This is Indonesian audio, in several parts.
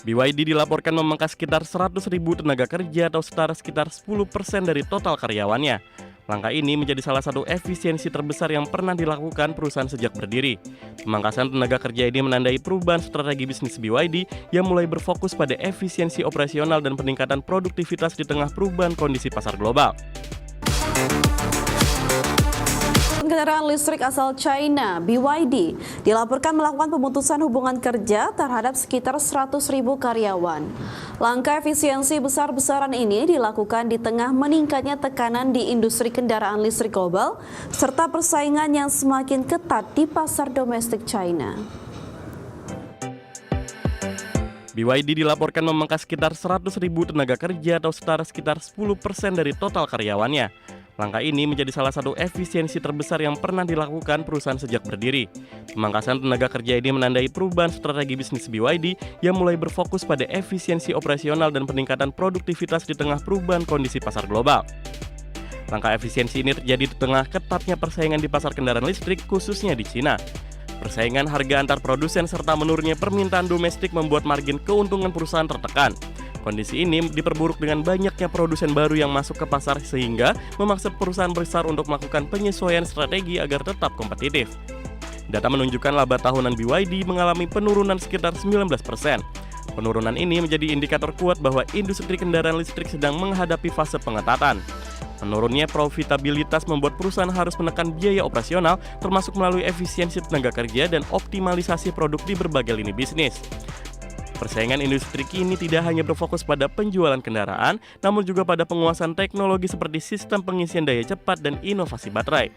BYD dilaporkan memangkas sekitar 100.000 tenaga kerja atau setara sekitar 10% dari total karyawannya. Langkah ini menjadi salah satu efisiensi terbesar yang pernah dilakukan perusahaan sejak berdiri. Pemangkasan tenaga kerja ini menandai perubahan strategi bisnis BYD yang mulai berfokus pada efisiensi operasional dan peningkatan produktivitas di tengah perubahan kondisi pasar global. Kendaraan listrik asal China, BYD, dilaporkan melakukan pemutusan hubungan kerja terhadap sekitar 100.000 karyawan. Langkah efisiensi besar-besaran ini dilakukan di tengah meningkatnya tekanan di industri kendaraan listrik global, serta persaingan yang semakin ketat di pasar domestik China. BYD dilaporkan memangkas sekitar 100.000 tenaga kerja atau setara sekitar 10% dari total karyawannya. Langkah ini menjadi salah satu efisiensi terbesar yang pernah dilakukan perusahaan sejak berdiri. Pemangkasan tenaga kerja ini menandai perubahan strategi bisnis BYD yang mulai berfokus pada efisiensi operasional dan peningkatan produktivitas di tengah perubahan kondisi pasar global. Langkah efisiensi ini terjadi di tengah ketatnya persaingan di pasar kendaraan listrik, khususnya di Cina. Persaingan harga antar produsen serta menurunnya permintaan domestik membuat margin keuntungan perusahaan tertekan. Kondisi ini diperburuk dengan banyaknya produsen baru yang masuk ke pasar sehingga memaksa perusahaan besar untuk melakukan penyesuaian strategi agar tetap kompetitif. Data menunjukkan laba tahunan BYD mengalami penurunan sekitar 19%. Penurunan ini menjadi indikator kuat bahwa industri kendaraan listrik sedang menghadapi fase pengetatan. Menurunnya profitabilitas membuat perusahaan harus menekan biaya operasional termasuk melalui efisiensi tenaga kerja dan optimalisasi produk di berbagai lini bisnis. Persaingan industri kini tidak hanya berfokus pada penjualan kendaraan, namun juga pada penguasaan teknologi seperti sistem pengisian daya cepat dan inovasi baterai.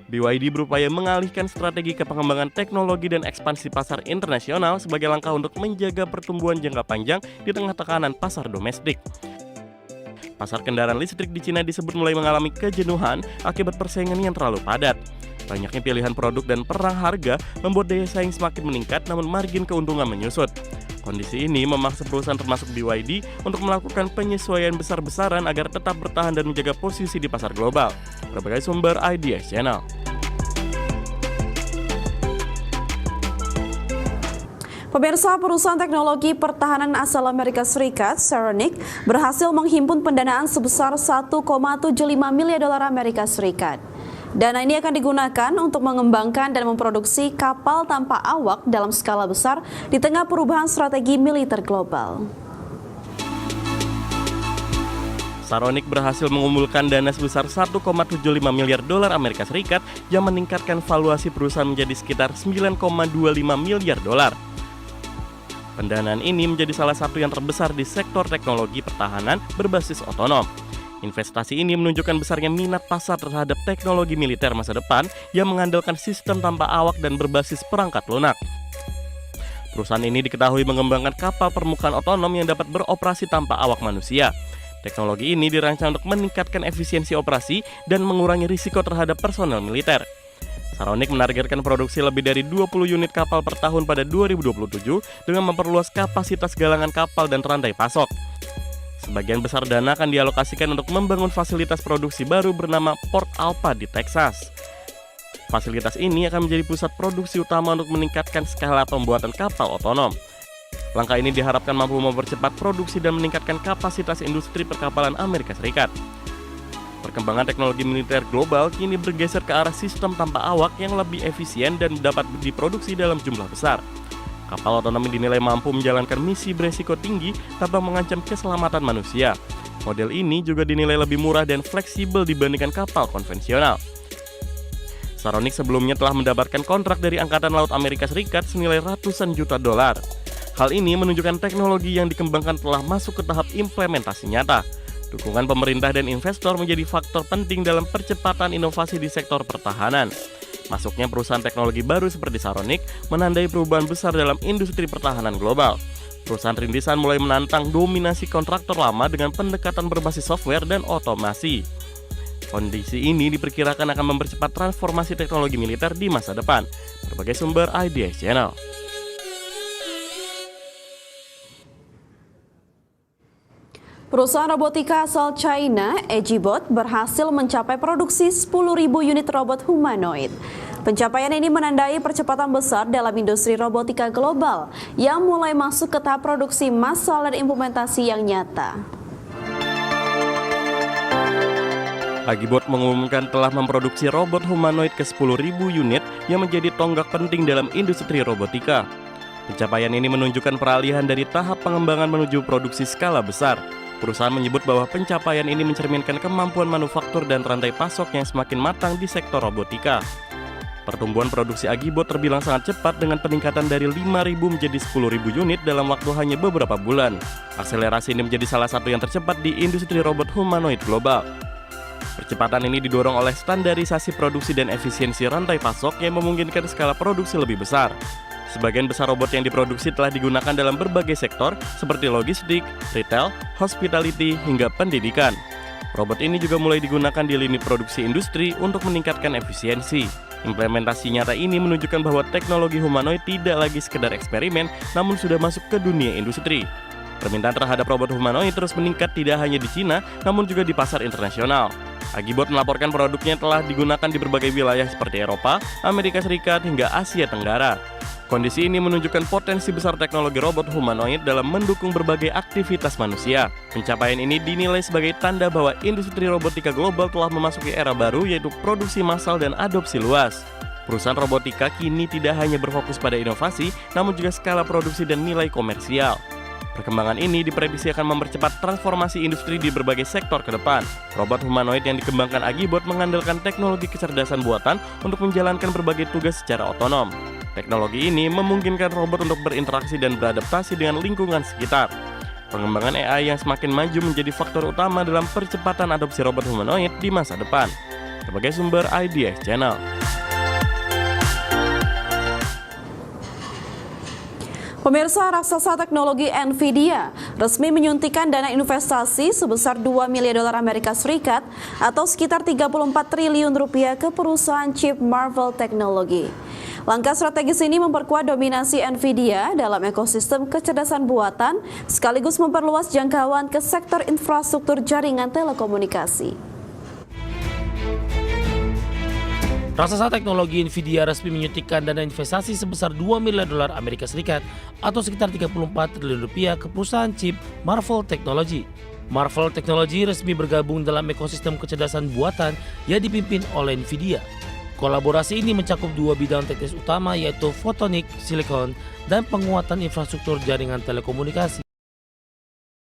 BYD berupaya mengalihkan strategi ke pengembangan teknologi dan ekspansi pasar internasional sebagai langkah untuk menjaga pertumbuhan jangka panjang di tengah tekanan pasar domestik. Pasar kendaraan listrik di Cina disebut mulai mengalami kejenuhan akibat persaingan yang terlalu padat. Banyaknya pilihan produk dan perang harga membuat daya saing semakin meningkat namun margin keuntungan menyusut. Kondisi ini memaksa perusahaan termasuk BYD untuk melakukan penyesuaian besar-besaran agar tetap bertahan dan menjaga posisi di pasar global. Berbagai sumber IDS Channel. Pemirsa, perusahaan teknologi pertahanan asal Amerika Serikat, Saronic, berhasil menghimpun pendanaan sebesar 1,75 miliar dolar Amerika Serikat. Dana ini akan digunakan untuk mengembangkan dan memproduksi kapal tanpa awak dalam skala besar di tengah perubahan strategi militer global. Saronic berhasil mengumpulkan dana sebesar 1,75 miliar dolar Amerika Serikat yang meningkatkan valuasi perusahaan menjadi sekitar 9,25 miliar dolar. Pendanaan ini menjadi salah satu yang terbesar di sektor teknologi pertahanan berbasis otonom. Investasi ini menunjukkan besarnya minat pasar terhadap teknologi militer masa depan yang mengandalkan sistem tanpa awak dan berbasis perangkat lunak. Perusahaan ini diketahui mengembangkan kapal permukaan otonom yang dapat beroperasi tanpa awak manusia. Teknologi ini dirancang untuk meningkatkan efisiensi operasi dan mengurangi risiko terhadap personel militer. Saronic menargetkan produksi lebih dari 20 unit kapal per tahun pada 2027 dengan memperluas kapasitas galangan kapal dan rantai pasok. Sebagian besar dana akan dialokasikan untuk membangun fasilitas produksi baru bernama Port Alpha di Texas. Fasilitas ini akan menjadi pusat produksi utama untuk meningkatkan skala pembuatan kapal otonom. Langkah ini diharapkan mampu mempercepat produksi dan meningkatkan kapasitas industri perkapalan Amerika Serikat. Perkembangan teknologi militer global kini bergeser ke arah sistem tanpa awak yang lebih efisien dan dapat diproduksi dalam jumlah besar. Kapal otonom dinilai mampu menjalankan misi beresiko tinggi tanpa mengancam keselamatan manusia. Model ini juga dinilai lebih murah dan fleksibel dibandingkan kapal konvensional. Saronic sebelumnya telah mendapatkan kontrak dari Angkatan Laut Amerika Serikat senilai ratusan juta dolar. Hal ini menunjukkan teknologi yang dikembangkan telah masuk ke tahap implementasi nyata. Dukungan pemerintah dan investor menjadi faktor penting dalam percepatan inovasi di sektor pertahanan. Masuknya perusahaan teknologi baru seperti Saronic menandai perubahan besar dalam industri pertahanan global. Perusahaan rintisan mulai menantang dominasi kontraktor lama dengan pendekatan berbasis software dan otomasi. Kondisi ini diperkirakan akan mempercepat transformasi teknologi militer di masa depan. Berbagai sumber IDS Channel. Perusahaan robotika asal China, Egibot, berhasil mencapai produksi 10.000 unit robot humanoid. Pencapaian ini menandai percepatan besar dalam industri robotika global yang mulai masuk ke tahap produksi massal dan implementasi yang nyata. Agibot mengumumkan telah memproduksi robot humanoid ke 10.000 unit yang menjadi tonggak penting dalam industri robotika. Pencapaian ini menunjukkan peralihan dari tahap pengembangan menuju produksi skala besar. Perusahaan menyebut bahwa pencapaian ini mencerminkan kemampuan manufaktur dan rantai pasok yang semakin matang di sektor robotika. Pertumbuhan produksi Agibot terbilang sangat cepat dengan peningkatan dari 5.000 menjadi 10.000 unit dalam waktu hanya beberapa bulan. Akselerasi ini menjadi salah satu yang tercepat di industri robot humanoid global. Percepatan ini didorong oleh standarisasi produksi dan efisiensi rantai pasok yang memungkinkan skala produksi lebih besar. Sebagian besar robot yang diproduksi telah digunakan dalam berbagai sektor seperti logistik, retail, hospitality, hingga pendidikan. Robot ini juga mulai digunakan di lini produksi industri untuk meningkatkan efisiensi. Implementasi nyata ini menunjukkan bahwa teknologi humanoid tidak lagi sekedar eksperimen, namun sudah masuk ke dunia industri. Permintaan terhadap robot humanoid terus meningkat tidak hanya di Cina, namun juga di pasar internasional. Agibot melaporkan produknya telah digunakan di berbagai wilayah seperti Eropa, Amerika Serikat, hingga Asia Tenggara. Kondisi ini menunjukkan potensi besar teknologi robot humanoid dalam mendukung berbagai aktivitas manusia. Pencapaian ini dinilai sebagai tanda bahwa industri robotika global telah memasuki era baru, yaitu produksi massal dan adopsi luas. Perusahaan robotika kini tidak hanya berfokus pada inovasi, namun juga skala produksi dan nilai komersial. Perkembangan ini diprediksi akan mempercepat transformasi industri di berbagai sektor ke depan. Robot humanoid yang dikembangkan Agibot mengandalkan teknologi kecerdasan buatan untuk menjalankan berbagai tugas secara otonom. Teknologi ini memungkinkan robot untuk berinteraksi dan beradaptasi dengan lingkungan sekitar. Pengembangan AI yang semakin maju menjadi faktor utama dalam percepatan adopsi robot humanoid di masa depan. Sebagai sumber IDX Channel. Pemirsa, raksasa teknologi Nvidia resmi menyuntikkan dana investasi sebesar 2 miliar dolar Amerika Serikat atau sekitar 34 triliun rupiah ke perusahaan chip Marvell Technology. Langkah strategis ini memperkuat dominasi Nvidia dalam ekosistem kecerdasan buatan sekaligus memperluas jangkauan ke sektor infrastruktur jaringan telekomunikasi. Raksasa teknologi Nvidia resmi menyuntikkan dana investasi sebesar 2 miliar dolar Amerika Serikat atau sekitar 34 triliun rupiah ke perusahaan chip Marvell Technology. Marvell Technology resmi bergabung dalam ekosistem kecerdasan buatan yang dipimpin oleh Nvidia. Kolaborasi ini mencakup dua bidang teknis utama yaitu photonic, silikon, dan penguatan infrastruktur jaringan telekomunikasi.